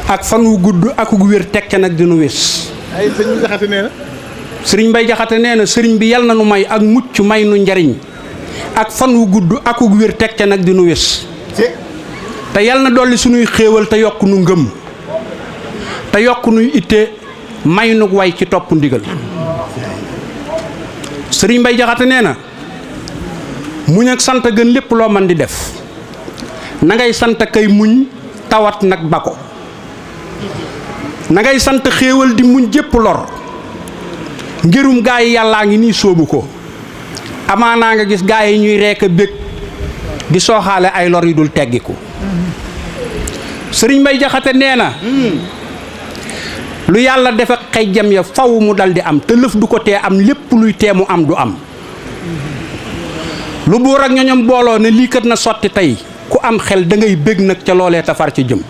ak fan wu gudd ak gu wér teg ca nag dinu wés. ay sëñ Jaxate nee na. sëriñ Mbay Jaxate nee na sëriñ bi yal na nu may ak mucc may nu njariñ ak fan wu gudd ak gu wér teg ca nag dinu wés. te yal na dolli suñuy xéewal te yokk nu ngëm te yokk nuy itte may nu way ci topp ndigal. sëriñ Mbay Jaxate nee na muñ ak sant gën lépp loo man di def na ngay sant kay muñ tawat nag ba ko na ngay sant xéewal di muñ jépp lor ngirum gaa yi yàllaa ngi nii sóobu ko amaanaa nga gis gaa yi ñuy rekk a bég di sooxaale ay lor yu dul teggiku. sëriñ Mbay Jaxate nee na lu yàlla defe xejjam ya faw mu dal di am te lëf du ko tee am lépp luy teemu am du am. lu buur ak ñoñom booloo ne lii kat na sotti tey ku am xel da ngay bég nag ca loolee tafar ci jëm.